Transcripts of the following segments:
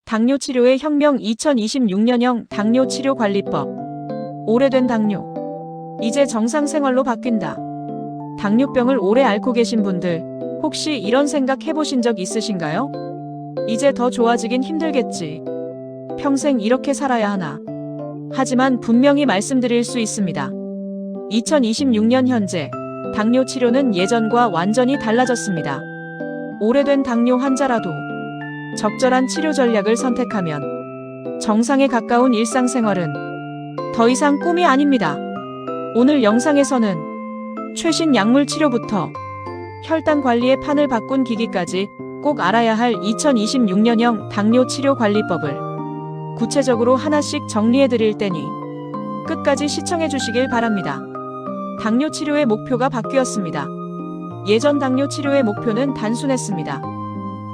당뇨 치료의 혁명 2026년형 당뇨 치료 관리법. 오래된 당뇨. 이제 정상생활로 바뀐다. 당뇨병을 오래 앓고 계신 분들, 혹시 이런 생각 해보신 적 있으신가요? 이제 더 좋아지긴 힘들겠지. 평생 이렇게 살아야 하나. 하지만 분명히 말씀드릴 수 있습니다. 2026년 현재, 당뇨 치료는 예전과 완전히 달라졌습니다. 오래된 당뇨 환자라도 적절한 치료 전략을 선택하면 정상에 가까운 일상생활은 더 이상 꿈이 아닙니다. 오늘 영상에서는 최신 약물 치료부터 혈당 관리의 판을 바꾼 기기까지 꼭 알아야 할 2026년형 당뇨 치료 관리법을 구체적으로 하나씩 정리해 드릴 테니 끝까지 시청해 주시길 바랍니다. 당뇨 치료의 목표가 바뀌었습니다. 예전 당뇨 치료의 목표는 단순했습니다.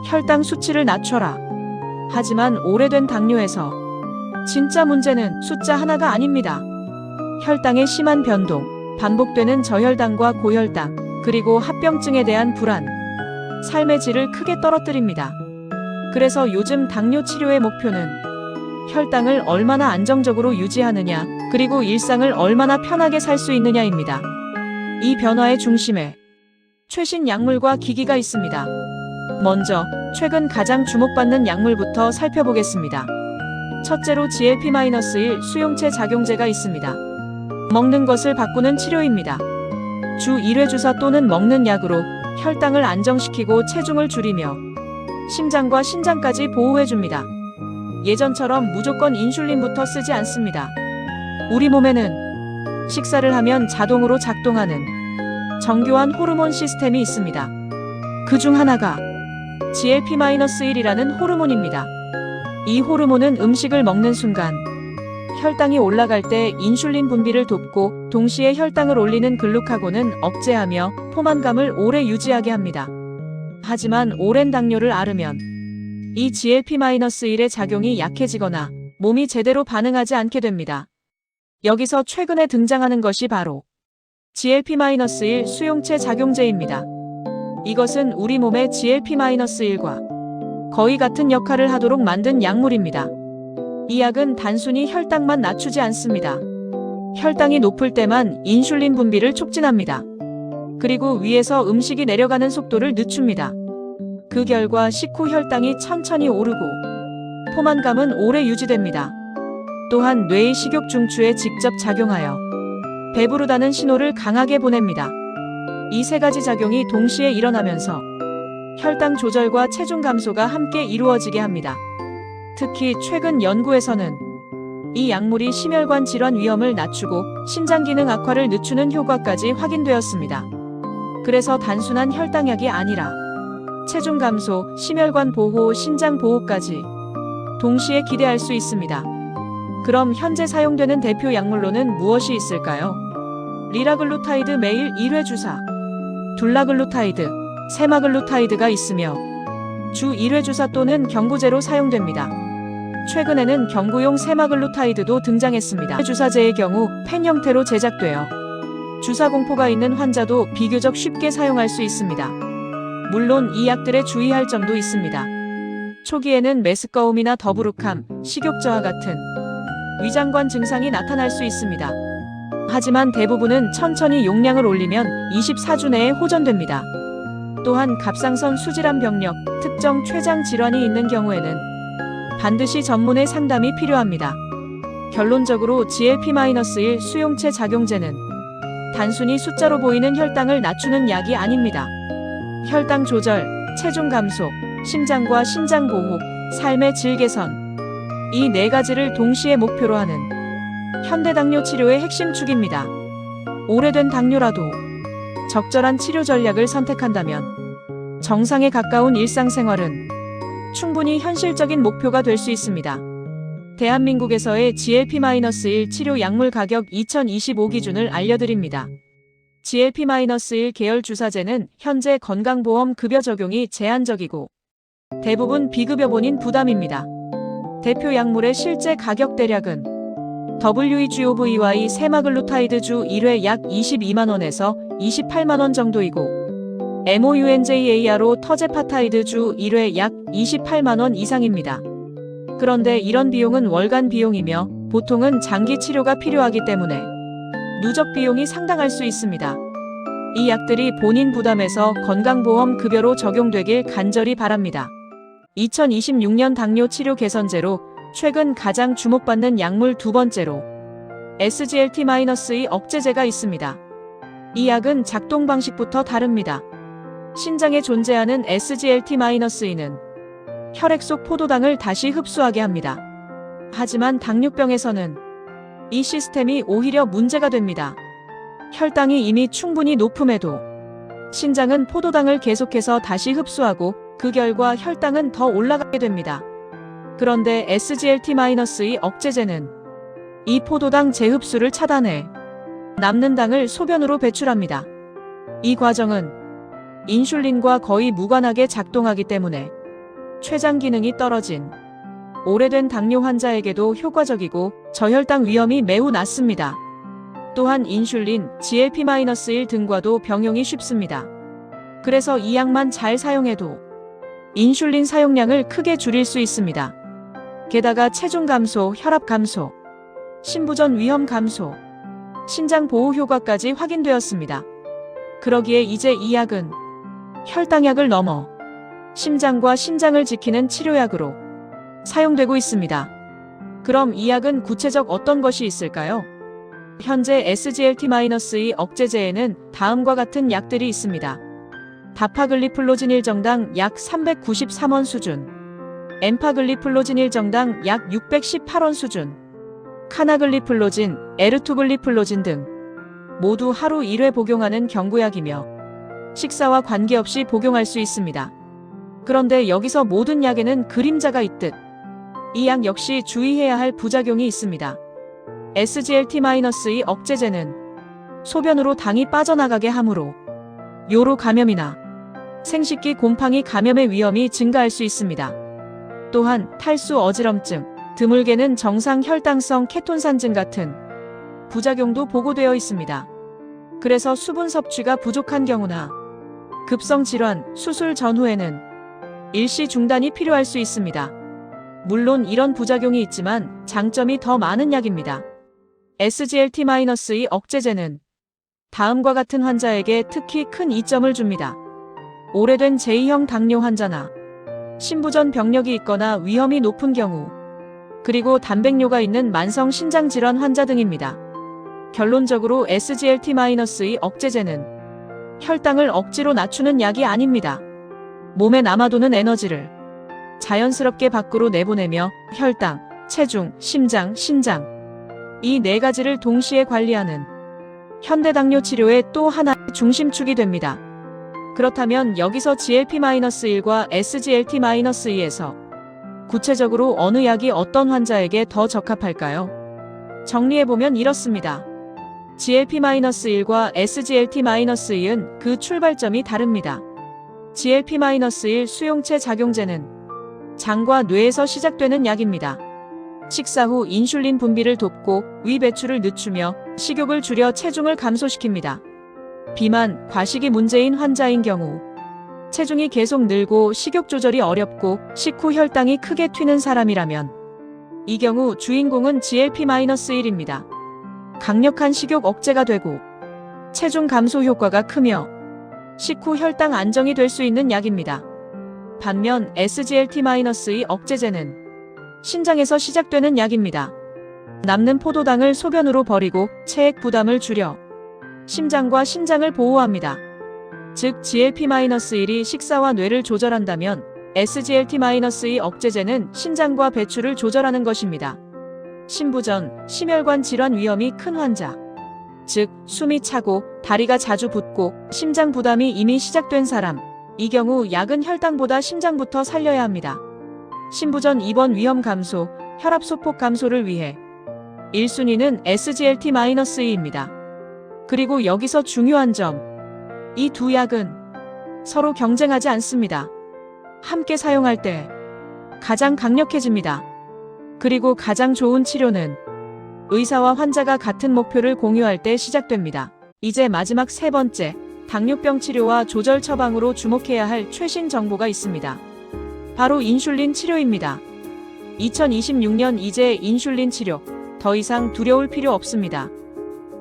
혈당 수치를 낮춰라. 하지만 오래된 당뇨에서 진짜 문제는 숫자 하나가 아닙니다. 혈당의 심한 변동, 반복되는 저혈당과 고혈당, 그리고 합병증에 대한 불안, 삶의 질을 크게 떨어뜨립니다. 그래서 요즘 당뇨 치료의 목표는 혈당을 얼마나 안정적으로 유지하느냐, 그리고 일상을 얼마나 편하게 살 수 있느냐입니다. 이 변화의 중심에 최신 약물과 기기가 있습니다. 먼저 최근 가장 주목받는 약물부터 살펴보겠습니다. 첫째로 GLP-1 수용체 작용제가 있습니다. 먹는 것을 바꾸는 치료입니다. 주 1회 주사 또는 먹는 약으로 혈당을 안정시키고 체중을 줄이며 심장과 신장까지 보호해줍니다. 예전처럼 무조건 인슐린부터 쓰지 않습니다. 우리 몸에는 식사를 하면 자동으로 작동하는 정교한 호르몬 시스템이 있습니다. 그 중 하나가 GLP-1이라는 호르몬입니다. 이 호르몬은 음식을 먹는 순간 혈당이 올라갈 때 인슐린 분비를 돕고 동시에 혈당을 올리는 글루카곤은 억제하며 포만감을 오래 유지하게 합니다. 하지만 오랜 당뇨를 앓으면 이 GLP-1의 작용이 약해지거나 몸이 제대로 반응하지 않게 됩니다. 여기서 최근에 등장하는 것이 바로 GLP-1 수용체 작용제입니다. 이것은 우리 몸의 GLP-1과 거의 같은 역할을 하도록 만든 약물입니다. 이 약은 단순히 혈당만 낮추지 않습니다. 혈당이 높을 때만 인슐린 분비를 촉진합니다. 그리고 위에서 음식이 내려가는 속도를 늦춥니다. 그 결과 식후 혈당이 천천히 오르고 포만감은 오래 유지됩니다. 또한 뇌의 식욕 중추에 직접 작용하여 배부르다는 신호를 강하게 보냅니다. 이 세 가지 작용이 동시에 일어나면서 혈당 조절과 체중 감소가 함께 이루어지게 합니다. 특히 최근 연구에서는 이 약물이 심혈관 질환 위험을 낮추고 신장 기능 악화를 늦추는 효과까지 확인되었습니다. 그래서 단순한 혈당약이 아니라 체중 감소, 심혈관 보호, 신장 보호까지 동시에 기대할 수 있습니다. 그럼 현재 사용되는 대표 약물로는 무엇이 있을까요? 리라글루타이드 매일 1회 주사, 둘라글루타이드, 세마글루타이드가 있으며 주 1회 주사 또는 경구제로 사용됩니다. 최근에는 경구용 세마글루타이드도 등장했습니다. 주사제의 경우 펜 형태로 제작되어 주사 공포가 있는 환자도 비교적 쉽게 사용할 수 있습니다. 물론 이 약들에 주의할 점도 있습니다. 초기에는 메스꺼움이나 더부룩함, 식욕 저하 같은 위장관 증상이 나타날 수 있습니다. 하지만 대부분은 천천히 용량을 올리면 24주 내에 호전됩니다. 또한 갑상선 수질환 병력, 특정 췌장 질환이 있는 경우에는 반드시 전문의 상담이 필요합니다. 결론적으로 GLP-1 수용체 작용제는 단순히 숫자로 보이는 혈당을 낮추는 약이 아닙니다. 혈당 조절, 체중 감소, 심장과 신장 보호, 삶의 질 개선, 이 네 가지를 동시에 목표로 하는 현대 당뇨 치료의 핵심 축입니다. 오래된 당뇨라도 적절한 치료 전략을 선택한다면 정상에 가까운 일상생활은 충분히 현실적인 목표가 될 수 있습니다. 대한민국에서의 GLP-1 치료 약물 가격 2025 기준을 알려드립니다. GLP-1 계열 주사제는 현재 건강보험 급여 적용이 제한적이고 대부분 비급여본인 부담입니다. 대표 약물의 실제 가격 대략은 WEGOVY 세마글루타이드 주 1회 약 22만원에서 28만원 정도이고 MOUNJARO 터제파타이드 주 1회 약 28만원 이상입니다. 그런데 이런 비용은 월간 비용이며 보통은 장기 치료가 필요하기 때문에 누적 비용이 상당할 수 있습니다. 이 약들이 본인 부담에서 건강보험 급여로 적용되길 간절히 바랍니다. 2026년 당뇨 치료 개선제로 최근 가장 주목받는 약물 두 번째로 SGLT-2 억제제가 있습니다. 이 약은 작동 방식부터 다릅니다. 신장에 존재하는 SGLT-2는 혈액 속 포도당을 다시 흡수하게 합니다. 하지만 당뇨병에서는 이 시스템이 오히려 문제가 됩니다. 혈당이 이미 충분히 높음에도 신장은 포도당을 계속해서 다시 흡수하고 그 결과 혈당은 더 올라가게 됩니다. 그런데 SGLT-2 억제제는 이 포도당 재흡수를 차단해 남는 당을 소변으로 배출합니다. 이 과정은 인슐린과 거의 무관하게 작동하기 때문에 췌장 기능이 떨어진 오래된 당뇨 환자에게도 효과적이고 저혈당 위험이 매우 낮습니다. 또한 인슐린, GLP-1 등과도 병용이 쉽습니다. 그래서 이 약만 잘 사용해도 인슐린 사용량을 크게 줄일 수 있습니다. 게다가 체중 감소, 혈압 감소, 신부전 위험 감소, 신장 보호 효과까지 확인되었습니다. 그러기에 이제 이 약은 혈당약을 넘어 심장과 신장을 지키는 치료약으로 사용되고 있습니다. 그럼 이 약은 구체적 어떤 것이 있을까요? 현재 SGLT-2 억제제에는 다음과 같은 약들이 있습니다. 다파글리플로진 1정당 약 393원 수준, 엠파글리플로진 1정당 약 618원 수준, 카나글리플로진, 에르투글리플로진 등 모두 하루 1회 복용하는 경구약이며 식사와 관계없이 복용할 수 있습니다. 그런데 여기서 모든 약에는 그림자가 있듯 이 약 역시 주의해야 할 부작용이 있습니다. SGLT-2 억제제는 소변으로 당이 빠져나가게 하므로 요로 감염이나 생식기 곰팡이 감염의 위험이 증가할 수 있습니다. 또한 탈수 어지럼증, 드물게는 정상 혈당성 케톤산증 같은 부작용도 보고되어 있습니다. 그래서 수분 섭취가 부족한 경우나 급성 질환, 수술 전후에는 일시 중단이 필요할 수 있습니다. 물론 이런 부작용이 있지만 장점이 더 많은 약입니다. SGLT-2 억제제는 다음과 같은 환자에게 특히 큰 이점을 줍니다. 오래된 제2형 당뇨 환자나 신부전 병력이 있거나 위험이 높은 경우, 그리고 단백뇨가 있는 만성 신장 질환 환자 등입니다. 결론적으로 SGLT-2 억제제는 혈당을 억지로 낮추는 약이 아닙니다. 몸에 남아도는 에너지를 자연스럽게 밖으로 내보내며 혈당, 체중, 심장, 신장 이 네 가지를 동시에 관리하는 현대 당뇨 치료의 또 하나의 중심축이 됩니다. 그렇다면 여기서 GLP-1과 SGLT-2에서 구체적으로 어느 약이 어떤 환자에게 더 적합할까요? 정리해보면 이렇습니다. GLP-1과 SGLT-2은 그 출발점이 다릅니다. GLP-1 수용체 작용제는 장과 뇌에서 시작되는 약입니다. 식사 후 인슐린 분비를 돕고 위 배출을 늦추며 식욕을 줄여 체중을 감소시킵니다. 비만, 과식이 문제인 환자인 경우, 체중이 계속 늘고 식욕 조절이 어렵고 식후 혈당이 크게 튀는 사람이라면 이 경우 주인공은 GLP-1입니다. 강력한 식욕 억제가 되고 체중 감소 효과가 크며 식후 혈당 안정이 될 수 있는 약입니다. 반면 SGLT-2 억제제는 신장에서 시작되는 약입니다. 남는 포도당을 소변으로 버리고 체액 부담을 줄여 심장과 신장을 보호합니다. 즉 GLP-1이 식사와 뇌를 조절한다면 SGLT-2 억제제는 신장과 배출을 조절하는 것입니다. 신부전, 심혈관 질환 위험이 큰 환자, 즉 숨이 차고 다리가 자주 붓고 심장 부담이 이미 시작된 사람, 이 경우 약은 혈당보다 심장부터 살려야 합니다. 신부전 입원 위험 감소, 혈압 소폭 감소를 위해 1순위는 SGLT-2입니다. 그리고 여기서 중요한 점, 이 두 약은 서로 경쟁하지 않습니다. 함께 사용할 때 가장 강력해집니다. 그리고 가장 좋은 치료는 의사와 환자가 같은 목표를 공유할 때 시작됩니다. 이제 마지막 세 번째, 당뇨병 치료와 조절 처방으로 주목해야 할 최신 정보가 있습니다. 바로 인슐린 치료입니다. 2026년 이제 인슐린 치료 더 이상 두려울 필요 없습니다.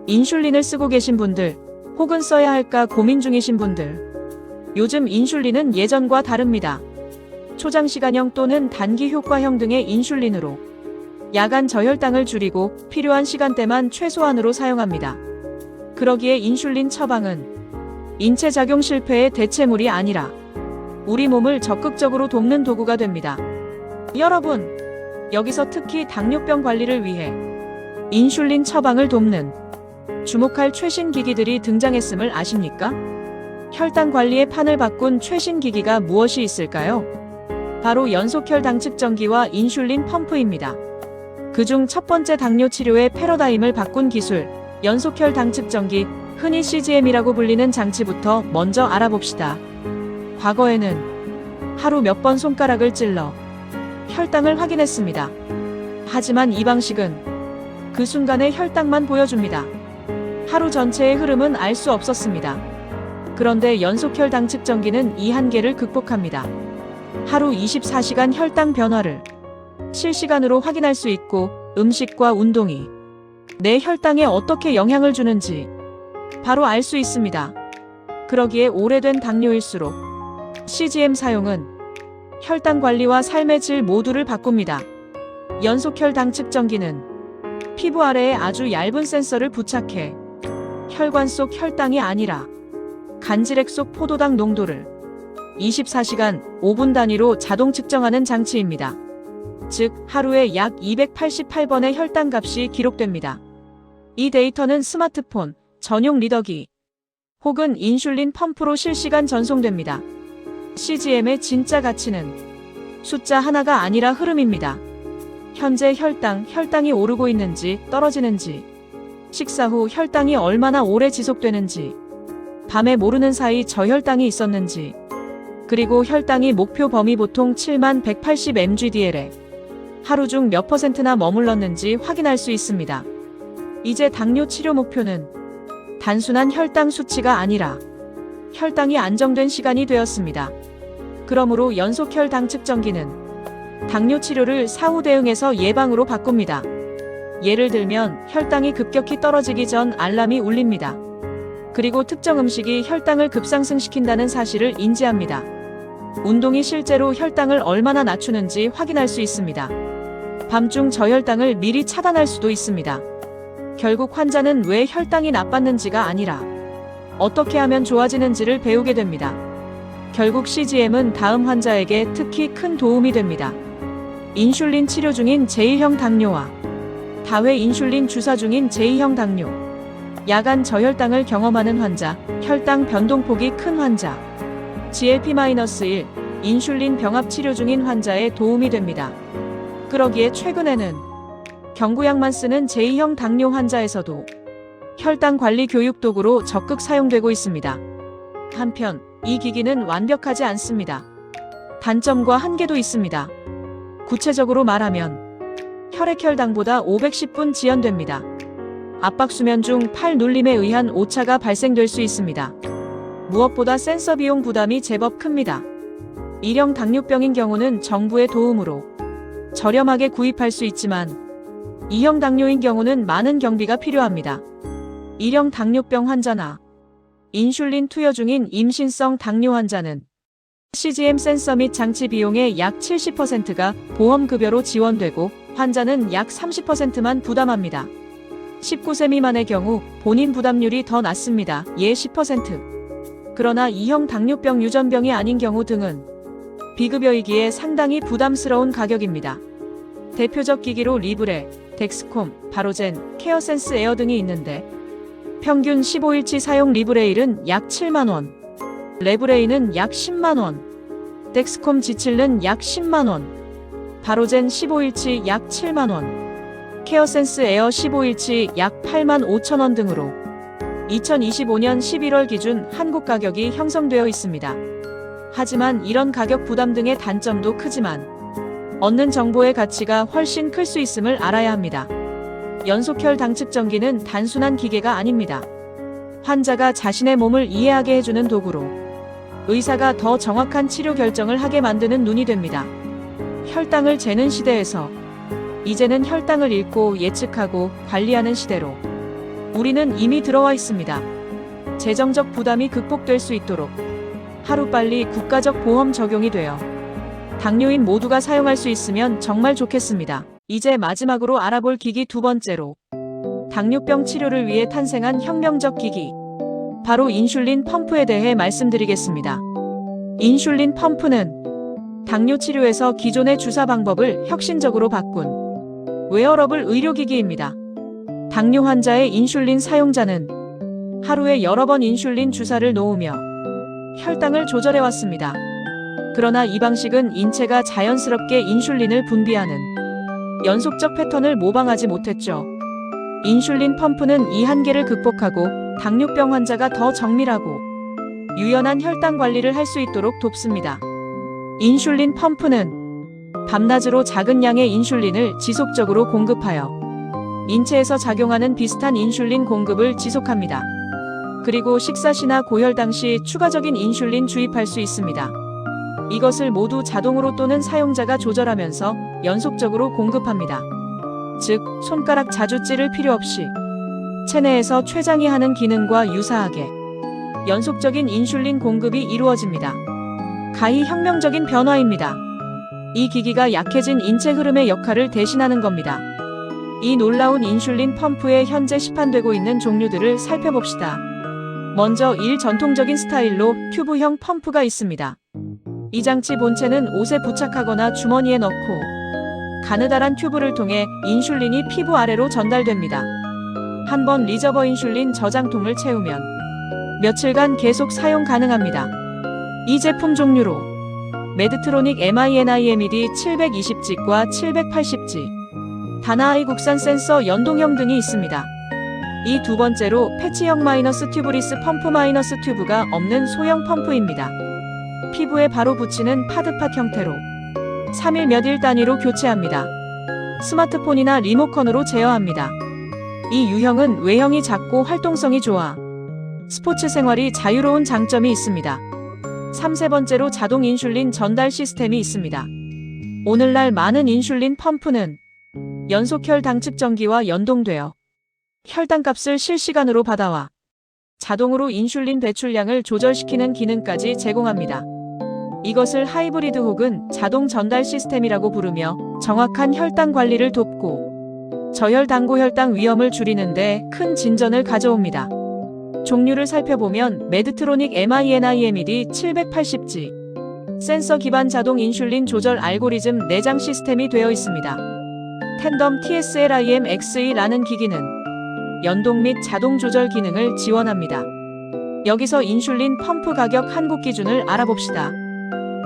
인슐린을 쓰고 계신 분들, 혹은 써야 할까 고민 중이신 분들, 요즘 인슐린은 예전과 다릅니다. 초장시간형 또는 단기 효과형 등의 인슐린으로 야간 저혈당을 줄이고 필요한 시간대만 최소한으로 사용합니다. 그러기에 인슐린 처방은 인체 작용 실패의 대체물이 아니라 우리 몸을 적극적으로 돕는 도구가 됩니다. 여러분, 여기서 특히 당뇨병 관리를 위해 인슐린 처방을 돕는 주목할 최신 기기들이 등장했음을 아십니까? 혈당 관리의 판을 바꾼 최신 기기가 무엇이 있을까요? 바로 연속혈당 측정기와 인슐린 펌프입니다. 그중 첫 번째 당뇨 치료의 패러다임을 바꾼 기술, 연속혈당 측정기, 흔히 CGM이라고 불리는 장치부터 먼저 알아봅시다. 과거에는 하루 몇 번 손가락을 찔러 혈당을 확인했습니다. 하지만 이 방식은 그 순간의 혈당만 보여줍니다. 하루 전체의 흐름은 알 수 없었습니다. 그런데 연속혈당 측정기는 이 한계를 극복합니다. 하루 24시간 혈당 변화를 실시간으로 확인할 수 있고 음식과 운동이 내 혈당에 어떻게 영향을 주는지 바로 알 수 있습니다. 그러기에 오래된 당뇨일수록 CGM 사용은 혈당 관리와 삶의 질 모두를 바꿉니다. 연속혈당 측정기는 피부 아래에 아주 얇은 센서를 부착해 혈관 속 혈당이 아니라 간질액 속 포도당 농도를 24시간 5분 단위로 자동 측정하는 장치입니다. 즉, 하루에 약 288번의 혈당 값이 기록됩니다. 이 데이터는 스마트폰, 전용 리더기 혹은 인슐린 펌프로 실시간 전송됩니다. CGM의 진짜 가치는 숫자 하나가 아니라 흐름입니다. 현재 혈당이 오르고 있는지 떨어지는지, 식사 후 혈당이 얼마나 오래 지속되는지, 밤에 모르는 사이 저혈당이 있었는지, 그리고 혈당이 목표 범위 보통 7180mgdl에 하루 중 몇 %나 머물렀는지 확인할 수 있습니다. 이제 당뇨 치료 목표는 단순한 혈당 수치가 아니라 혈당이 안정된 시간이 되었습니다. 그러므로 연속혈당 측정기는 당뇨 치료를 사후 대응에서 예방으로 바꿉니다. 예를 들면 혈당이 급격히 떨어지기 전 알람이 울립니다. 그리고 특정 음식이 혈당을 급상승시킨다는 사실을 인지합니다. 운동이 실제로 혈당을 얼마나 낮추는지 확인할 수 있습니다. 밤중 저혈당을 미리 차단할 수도 있습니다. 결국 환자는 왜 혈당이 나빴는지가 아니라 어떻게 하면 좋아지는지를 배우게 됩니다. 결국 CGM은 다음 환자에게 특히 큰 도움이 됩니다. 인슐린 치료 중인 제1형 당뇨와 다회 인슐린 주사 중인 제2형 당뇨, 야간 저혈당을 경험하는 환자, 혈당 변동폭이 큰 환자, GLP-1 인슐린 병합 치료 중인 환자에 도움이 됩니다. 그러기에 최근에는 경구약만 쓰는 제2형 당뇨 환자에서도 혈당 관리 교육 도구로 적극 사용되고 있습니다. 한편 이 기기는 완벽하지 않습니다. 단점과 한계도 있습니다. 구체적으로 말하면 혈액혈당보다 510분 지연됩니다. 압박수면 중 팔 눌림에 의한 오차가 발생될 수 있습니다. 무엇보다 센서 비용 부담이 제법 큽니다. 1형 당뇨병인 경우는 정부의 도움으로 저렴하게 구입할 수 있지만 2형 당뇨인 경우는 많은 경비가 필요합니다. 1형 당뇨병 환자나 인슐린 투여 중인 임신성 당뇨 환자는 CGM 센서 및 장치 비용의 약 70%가 보험급여로 지원되고 환자는 약 30%만 부담합니다. 19세 미만의 경우 본인 부담률이 더 낮습니다. 예 10%. 그러나 2형 당뇨병 유전병이 아닌 경우 등은 비급여이기에 상당히 부담스러운 가격입니다. 대표적 기기로 리브레, 덱스콤, 바로젠, 케어센스 에어 등이 있는데 평균 15일치 사용 리브레일은 약 7만원, 레브레인은 약 10만원, 덱스콤 G7는 약 10만원, 바로젠 15일치 약 7만원, 케어센스 에어 15일치 약 8만 5천원 등으로 2025년 11월 기준 한국 가격이 형성되어 있습니다. 하지만 이런 가격 부담 등의 단점도 크지만 얻는 정보의 가치가 훨씬 클 수 있음을 알아야 합니다. 연속혈당 측정기는 단순한 기계가 아닙니다. 환자가 자신의 몸을 이해하게 해주는 도구로 의사가 더 정확한 치료 결정을 하게 만드는 눈이 됩니다. 혈당을 재는 시대에서 이제는 혈당을 읽고 예측하고 관리하는 시대로 우리는 이미 들어와 있습니다. 재정적 부담이 극복될 수 있도록 하루빨리 국가적 보험 적용이 되어 당뇨인 모두가 사용할 수 있으면 정말 좋겠습니다. 이제 마지막으로 알아볼 기기 두 번째로 당뇨병 치료를 위해 탄생한 혁명적 기기, 바로 인슐린 펌프에 대해 말씀드리겠습니다. 인슐린 펌프는 당뇨 치료에서 기존의 주사 방법을 혁신적으로 바꾼 웨어러블 의료기기입니다. 당뇨 환자의 인슐린 사용자는 하루에 여러 번 인슐린 주사를 놓으며 혈당을 조절해왔습니다. 그러나 이 방식은 인체가 자연스럽게 인슐린을 분비하는 연속적 패턴을 모방하지 못했죠. 인슐린 펌프는 이 한계를 극복하고 당뇨병 환자가 더 정밀하고 유연한 혈당 관리를 할 수 있도록 돕습니다. 인슐린 펌프는 밤낮으로 작은 양의 인슐린을 지속적으로 공급하여 인체에서 작용하는 비슷한 인슐린 공급을 지속합니다. 그리고 식사 시나 고혈당 시 추가적인 인슐린 주입할 수 있습니다. 이것을 모두 자동으로 또는 사용자가 조절하면서 연속적으로 공급합니다. 즉, 손가락 자주 찌를 필요 없이 체내에서 췌장이 하는 기능과 유사하게 연속적인 인슐린 공급이 이루어집니다. 가히 혁명적인 변화입니다. 이 기기가 약해진 인체 흐름의 역할을 대신하는 겁니다. 이 놀라운 인슐린 펌프의 현재 시판되고 있는 종류들을 살펴봅시다. 먼저 전통적인 스타일로 튜브형 펌프가 있습니다. 이 장치 본체는 옷에 부착하거나 주머니에 넣고 가느다란 튜브를 통해 인슐린이 피부 아래로 전달됩니다. 한번 리저버 인슐린 저장통을 채우면 며칠간 계속 사용 가능합니다. 이 제품 종류로 메드트로닉 MINIMED 720G과 780G, 다나아이 국산 센서 연동형 등이 있습니다. 이 두 번째로 패치형 마이너스 튜브리스 펌프 마이너스 튜브가 없는 소형 펌프입니다. 피부에 바로 붙이는 파드팟 형태로 3일 몇 일 단위로 교체합니다. 스마트폰이나 리모컨으로 제어합니다. 이 유형은 외형이 작고 활동성이 좋아 스포츠 생활이 자유로운 장점이 있습니다. 3번째로 자동 인슐린 전달 시스템이 있습니다. 오늘날 많은 인슐린 펌프는 연속 혈당 측정기와 연동되어 혈당값을 실시간으로 받아와 자동으로 인슐린 배출량을 조절시키는 기능까지 제공합니다. 이것을 하이브리드 혹은 자동 전달 시스템이라고 부르며 정확한 혈당 관리를 돕고 저혈당 고혈당 위험을 줄이는 데 큰 진전을 가져옵니다. 종류를 살펴보면 메드트로닉 MINIMED 780G 센서 기반 자동 인슐린 조절 알고리즘 내장 시스템이 되어 있습니다. 텐덤 TSLIM-XE라는 기기는 연동 및 자동 조절 기능을 지원합니다. 여기서 인슐린 펌프 가격 한국 기준을 알아봅시다.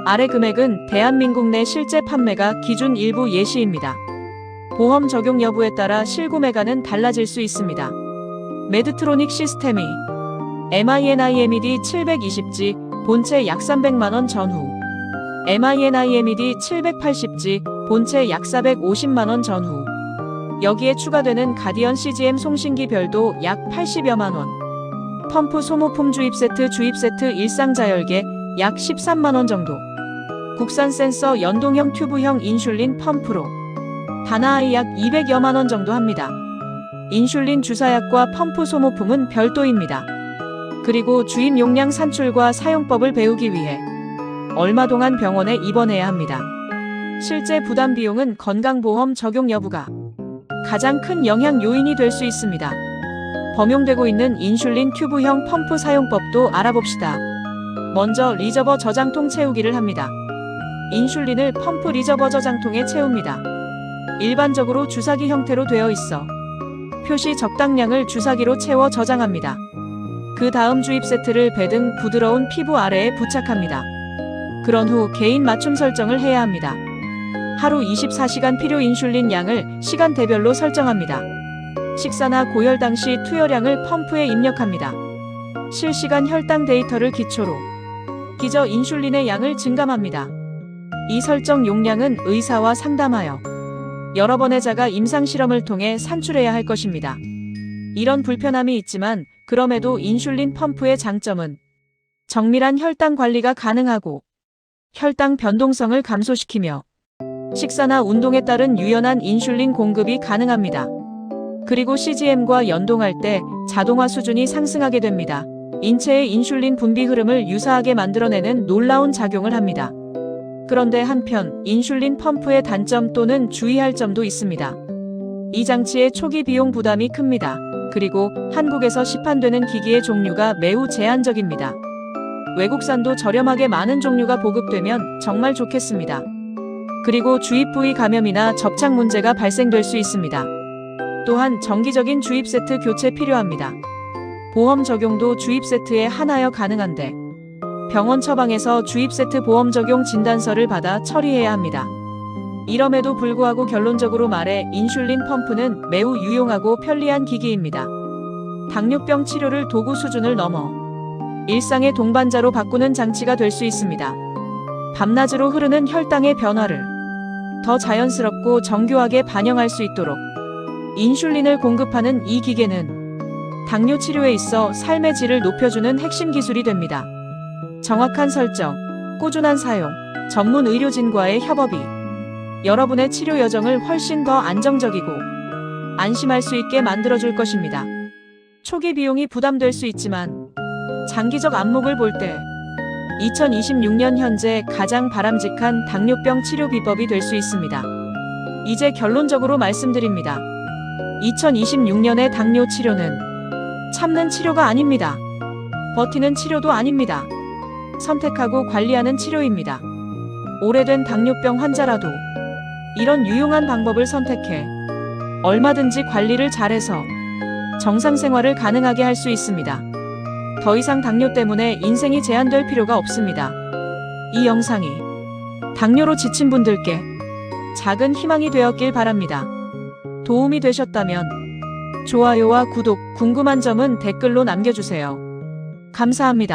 아래 금액은 대한민국 내 실제 판매가 기준 일부 예시입니다. 보험 적용 여부에 따라 실구매가는 달라질 수 있습니다. 메드트로닉 시스템이 MINIMED 720G 본체 약 300만원 전후, MINIMED 780G 본체 약 450만원 전후, 여기에 추가되는 가디언 CGM 송신기 별도 약 80여만원, 펌프 소모품 주입 세트 일상 자열계 약 13만원 정도, 국산 센서 연동형 튜브형 인슐린 펌프로 다나아이 약 200여만원 정도 합니다. 인슐린 주사약과 펌프 소모품은 별도입니다. 그리고 주입 용량 산출과 사용법을 배우기 위해 얼마 동안 병원에 입원해야 합니다. 실제 부담 비용은 건강보험 적용 여부가 가장 큰 영향 요인이 될 수 있습니다. 범용되고 있는 인슐린 튜브형 펌프 사용법도 알아봅시다. 먼저 리저버 저장통 채우기를 합니다. 인슐린을 펌프 리저버 저장통에 채웁니다. 일반적으로 주사기 형태로 되어 있어 표시 적당량을 주사기로 채워 저장합니다. 그 다음 주입 세트를 배 등 부드러운 피부 아래에 부착합니다. 그런 후 개인 맞춤 설정을 해야 합니다. 하루 24시간 필요 인슐린 양을 시간대별로 설정합니다. 식사나 고혈당 시 투여량을 펌프에 입력합니다. 실시간 혈당 데이터를 기초로 기저 인슐린의 양을 증감합니다. 이 설정 용량은 의사와 상담하여 여러 번의 자가 임상실험을 통해 산출해야 할 것입니다. 이런 불편함이 있지만 그럼에도 인슐린 펌프의 장점은 정밀한 혈당 관리가 가능하고 혈당 변동성을 감소시키며 식사나 운동에 따른 유연한 인슐린 공급이 가능합니다. 그리고 CGM과 연동할 때 자동화 수준이 상승하게 됩니다. 인체의 인슐린 분비 흐름을 유사하게 만들어내는 놀라운 작용을 합니다. 그런데 한편 인슐린 펌프의 단점 또는 주의할 점도 있습니다. 이 장치의 초기 비용 부담이 큽니다. 그리고 한국에서 시판되는 기기의 종류가 매우 제한적입니다. 외국산도 저렴하게 많은 종류가 보급되면 정말 좋겠습니다. 그리고 주입 부위 감염이나 접착 문제가 발생될 수 있습니다. 또한 정기적인 주입 세트 교체 필요합니다. 보험 적용도 주입 세트에 한하여 가능한데 병원 처방에서 주입 세트 보험 적용 진단서를 받아 처리해야 합니다. 이럼에도 불구하고 결론적으로 말해 인슐린 펌프는 매우 유용하고 편리한 기기입니다. 당뇨병 치료를 도구 수준을 넘어 일상의 동반자로 바꾸는 장치가 될 수 있습니다. 밤낮으로 흐르는 혈당의 변화를 더 자연스럽고 정교하게 반영할 수 있도록 인슐린을 공급하는 이 기계는 당뇨 치료에 있어 삶의 질을 높여주는 핵심 기술이 됩니다. 정확한 설정, 꾸준한 사용, 전문 의료진과의 협업이 여러분의 치료 여정을 훨씬 더 안정적이고 안심할 수 있게 만들어줄 것입니다. 초기 비용이 부담될 수 있지만 장기적 안목을 볼 때 2026년 현재 가장 바람직한 당뇨병 치료 비법이 될 수 있습니다. 이제 결론적으로 말씀드립니다. 2026년의 당뇨 치료는 참는 치료가 아닙니다. 버티는 치료도 아닙니다. 선택하고 관리하는 치료입니다. 오래된 당뇨병 환자라도 이런 유용한 방법을 선택해 얼마든지 관리를 잘해서 정상 생활을 가능하게 할 수 있습니다. 더 이상 당뇨 때문에 인생이 제한될 필요가 없습니다. 이 영상이 당뇨로 지친 분들께 작은 희망이 되었길 바랍니다. 도움이 되셨다면 좋아요와 구독, 궁금한 점은 댓글로 남겨주세요. 감사합니다.